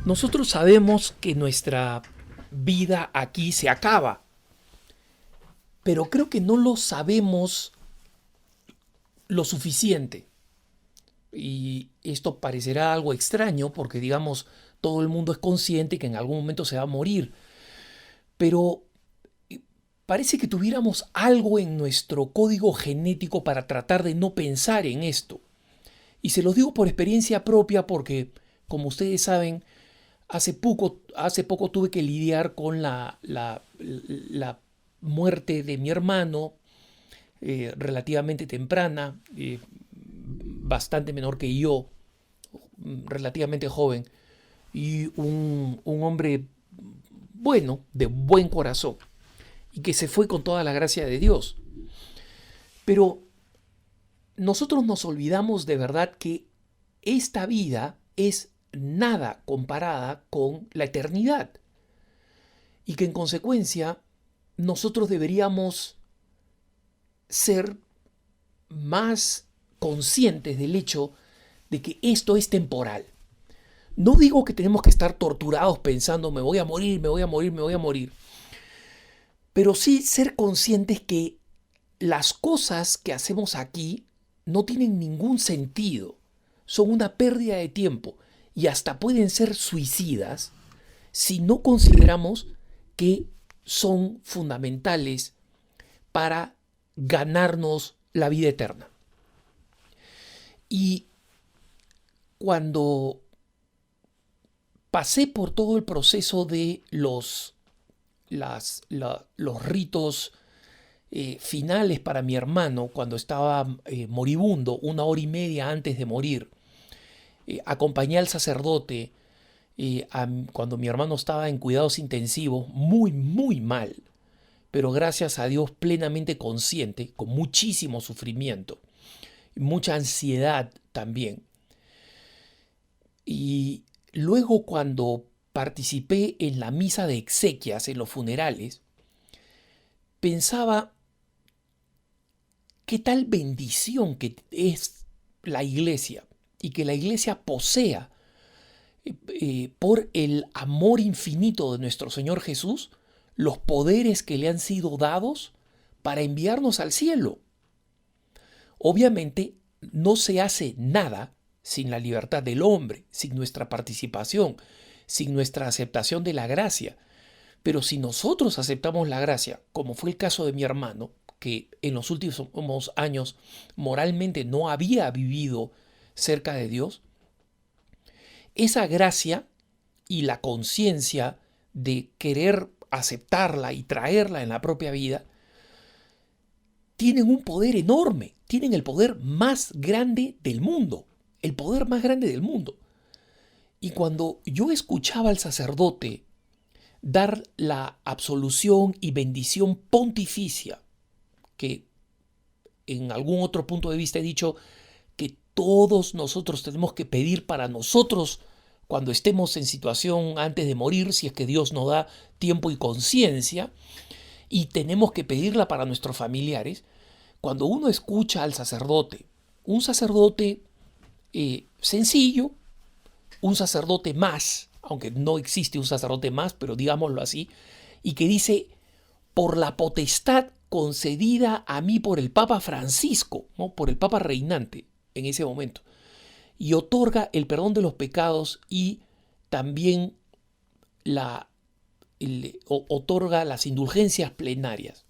Nosotros sabemos que nuestra vida aquí se acaba, pero creo que no lo sabemos lo suficiente. Y esto parecerá algo extraño porque, digamos, todo el mundo es consciente que en algún momento se va a morir, pero parece que tuviéramos algo en nuestro código genético para tratar de no pensar en esto. Y se los digo por experiencia propia porque, como ustedes saben, hace poco tuve que lidiar con la muerte de mi hermano, relativamente temprana, bastante menor que yo, relativamente joven, y un hombre bueno, de buen corazón, y que se fue con toda la gracia de Dios. Pero nosotros nos olvidamos de verdad que esta vida es nada comparada con la eternidad, y que en consecuencia nosotros deberíamos ser más conscientes del hecho de que esto es temporal. No digo que tenemos que estar torturados pensando me voy a morir, me voy a morir, me voy a morir, pero sí ser conscientes que las cosas que hacemos aquí no tienen ningún sentido, son una pérdida de tiempo y hasta pueden ser suicidas si no consideramos que son fundamentales para ganarnos la vida eterna. Y cuando pasé por todo el proceso de los ritos finales para mi hermano, cuando estaba moribundo, 1 hora y media antes de morir, acompañé al sacerdote cuando mi hermano estaba en cuidados intensivos, muy, muy mal, pero gracias a Dios plenamente consciente, con muchísimo sufrimiento, mucha ansiedad también. Y luego cuando participé en la misa de exequias, en los funerales, pensaba qué tal bendición que es la iglesia y que la iglesia posea por el amor infinito de nuestro Señor Jesús los poderes que le han sido dados para enviarnos al cielo. Obviamente no se hace nada sin la libertad del hombre, sin nuestra participación, sin nuestra aceptación de la gracia. Pero si nosotros aceptamos la gracia, como fue el caso de mi hermano, que en los últimos años moralmente no había vivido cerca de Dios, esa gracia y la conciencia de querer aceptarla y traerla en la propia vida, tienen un poder enorme, tienen el poder más grande del mundo, el poder más grande del mundo. Y cuando yo escuchaba al sacerdote dar la absolución y bendición pontificia, que en algún otro punto de vista he dicho que todos nosotros tenemos que pedir para nosotros cuando estemos en situación antes de morir, si es que Dios nos da tiempo y conciencia, y tenemos que pedirla para nuestros familiares. Cuando uno escucha al sacerdote, un sacerdote sencillo, un sacerdote más, aunque no existe un sacerdote más, pero digámoslo así, y que dice, por la potestad concedida a mí por el Papa Francisco, ¿no? Por el Papa reinante en ese momento, y otorga el perdón de los pecados y también otorga las indulgencias plenarias.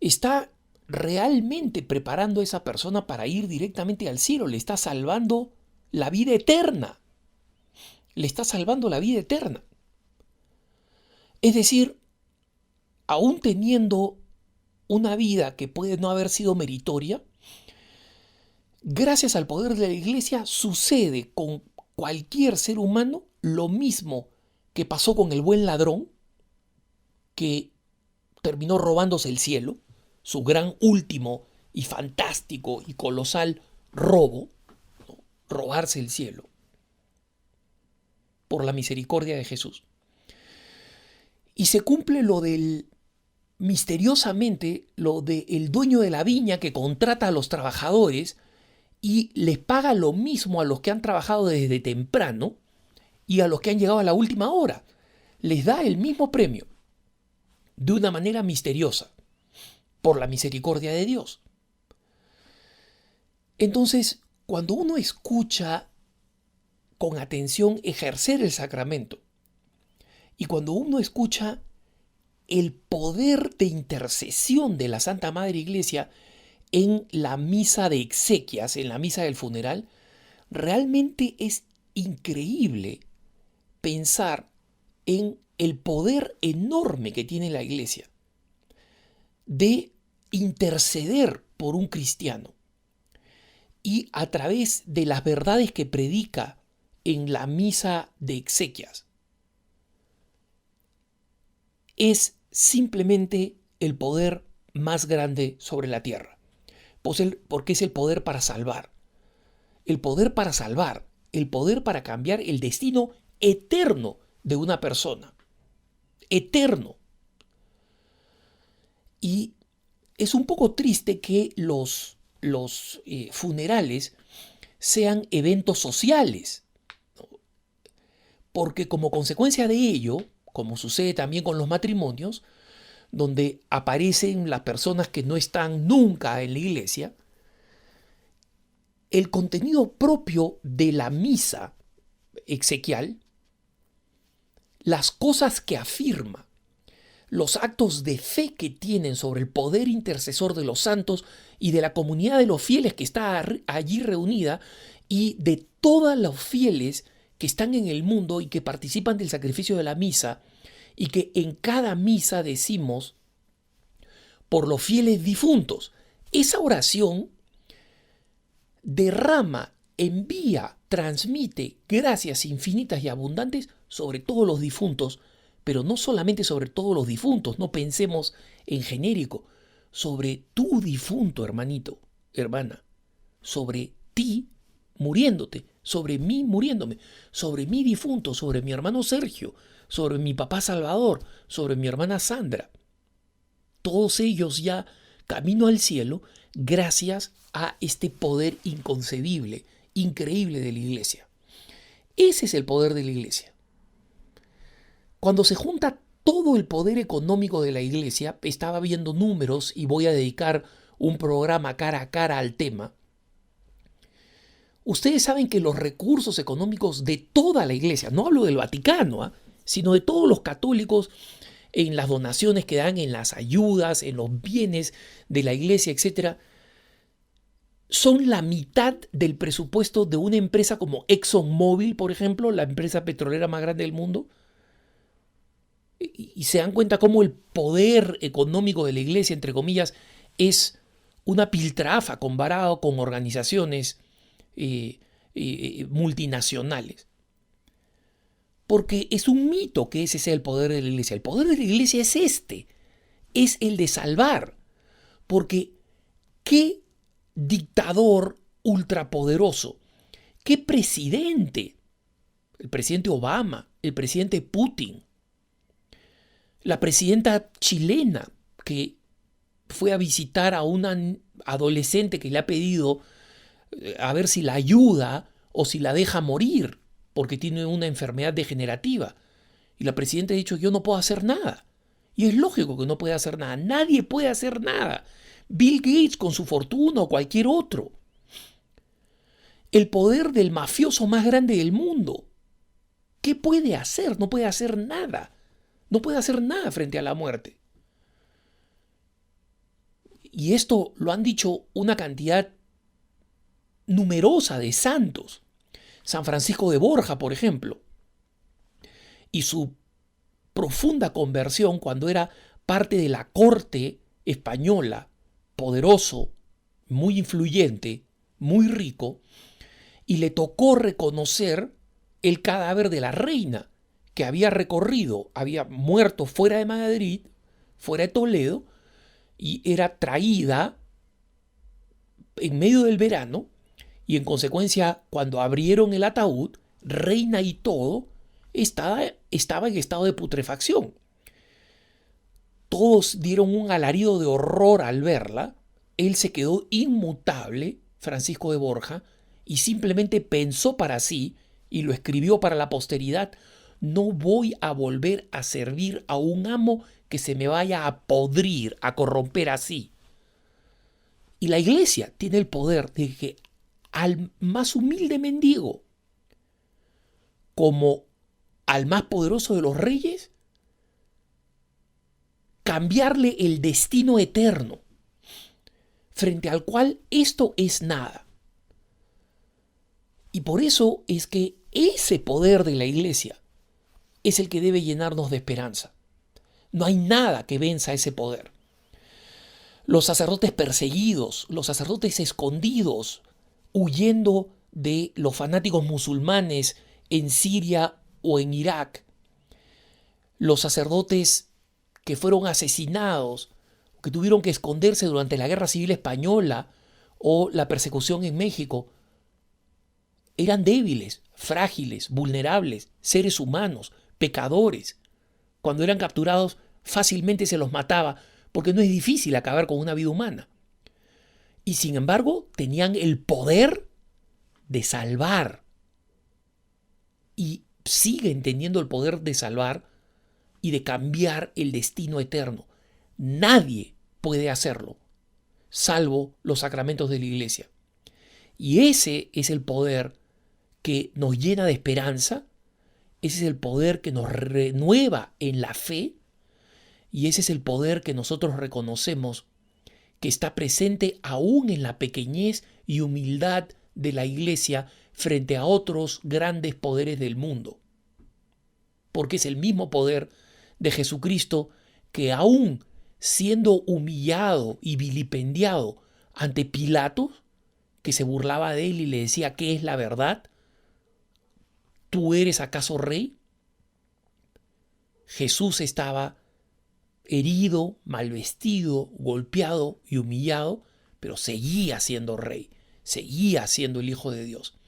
Está realmente preparando a esa persona para ir directamente al cielo, le está salvando la vida eterna, le está salvando la vida eterna. Es decir, aún teniendo una vida que puede no haber sido meritoria, gracias al poder de la iglesia sucede con cualquier ser humano lo mismo que pasó con el buen ladrón, que terminó robándose el cielo, su gran último y fantástico y colosal robo, ¿no? Robarse el cielo, por la misericordia de Jesús. Y se cumple lo del, misteriosamente, lo del dueño de la viña que contrata a los trabajadores y les paga lo mismo a los que han trabajado desde temprano, y a los que han llegado a la última hora. Les da el mismo premio, de una manera misteriosa, por la misericordia de Dios. Entonces, cuando uno escucha con atención ejercer el sacramento, y cuando uno escucha el poder de intercesión de la Santa Madre Iglesia en la misa de exequias, en la misa del funeral, realmente es increíble pensar en el poder enorme que tiene la Iglesia de interceder por un cristiano, y a través de las verdades que predica en la misa de exequias es simplemente el poder más grande sobre la tierra, porque es el poder para salvar, el poder para salvar, el poder para cambiar el destino eterno de una persona, eterno. Y es un poco triste que los funerales sean eventos sociales, ¿no? Porque como consecuencia de ello, como sucede también con los matrimonios, donde aparecen las personas que no están nunca en la iglesia, el contenido propio de la misa exequial, las cosas que afirma, los actos de fe que tienen sobre el poder intercesor de los santos y de la comunidad de los fieles que está allí reunida, y de todos los fieles que están en el mundo y que participan del sacrificio de la misa, y que en cada misa decimos por los fieles difuntos. Esa oración derrama, envía, transmite gracias infinitas y abundantes sobre todos los difuntos, pero no solamente sobre todos los difuntos, no pensemos en genérico, sobre tu difunto, hermanito, hermana, sobre ti muriéndote, sobre mí muriéndome, sobre mi difunto, sobre mi hermano Sergio, sobre mi papá Salvador, sobre mi hermana Sandra. Todos ellos ya camino al cielo gracias a este poder inconcebible, increíble de la iglesia. Ese es el poder de la iglesia. Cuando se junta todo el poder económico de la iglesia, estaba viendo números y voy a dedicar un programa cara a cara al tema. Ustedes saben que los recursos económicos de toda la iglesia, no hablo del Vaticano, sino de todos los católicos, en las donaciones que dan, en las ayudas, en los bienes de la iglesia, etc., son la mitad del presupuesto de una empresa como ExxonMobil, por ejemplo, la empresa petrolera más grande del mundo. Y se dan cuenta cómo el poder económico de la iglesia, entre comillas, es una piltrafa comparado con organizaciones multinacionales. Porque es un mito que ese sea el poder de la iglesia. El poder de la iglesia es es el de salvar. Porque qué dictador ultrapoderoso, qué presidente, el presidente Obama, el presidente Putin, la presidenta chilena que fue a visitar a una adolescente que le ha pedido a ver si la ayuda o si la deja morir porque tiene una enfermedad degenerativa. Y la presidenta ha dicho: yo no puedo hacer nada. Y es lógico que no puede hacer nada. Nadie puede hacer nada. Bill Gates con su fortuna o cualquier otro. El poder del mafioso más grande del mundo. ¿Qué puede hacer? No puede hacer nada. No puede hacer nada frente a la muerte. Y esto lo han dicho una cantidad numerosa de santos. San Francisco de Borja, por ejemplo. Y su profunda conversión cuando era parte de la corte española, poderoso, muy influyente, muy rico, y le tocó reconocer el cadáver de la reina, que había muerto fuera de Madrid, fuera de Toledo, y era traída en medio del verano, y en consecuencia, cuando abrieron el ataúd, reina y todo, estaba en estado de putrefacción. Todos dieron un alarido de horror al verla. Él se quedó inmutable, Francisco de Borja, y simplemente pensó para sí y lo escribió para la posteridad: no voy a volver a servir a un amo que se me vaya a podrir, a corromper así. Y la iglesia tiene el poder de que al más humilde mendigo, como al más poderoso de los reyes, cambiarle el destino eterno, frente al cual esto es nada. Y por eso es que ese poder de la iglesia es el que debe llenarnos de esperanza. No hay nada que venza ese poder. Los sacerdotes perseguidos, los sacerdotes escondidos, huyendo de los fanáticos musulmanes en Siria o en Irak, los sacerdotes que fueron asesinados, que tuvieron que esconderse durante la Guerra Civil Española o la persecución en México, eran débiles, frágiles, vulnerables, seres humanos, pecadores. Cuando eran capturados, fácilmente se los mataba, porque no es difícil acabar con una vida humana. Y sin embargo, tenían el poder de salvar. Y siguen teniendo el poder de salvar y de cambiar el destino eterno. Nadie puede hacerlo, salvo los sacramentos de la iglesia. Y ese es el poder que nos llena de esperanza, ese es el poder que nos renueva en la fe, y ese es el poder que nosotros reconocemos que está presente aún en la pequeñez y humildad de la iglesia frente a otros grandes poderes del mundo. Porque es el mismo poder de Jesucristo que, aún siendo humillado y vilipendiado ante Pilato, que se burlaba de él y le decía: ¿qué es la verdad? ¿Tú eres acaso rey? Jesús estaba herido, mal vestido, golpeado y humillado, pero seguía siendo rey, seguía siendo el Hijo de Dios.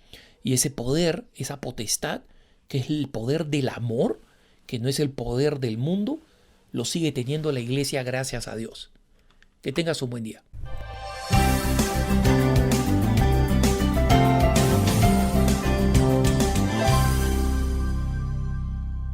Y ese poder, esa potestad, que es el poder del amor, que no es el poder del mundo, lo sigue teniendo la iglesia, gracias a Dios. Que tengas un buen día.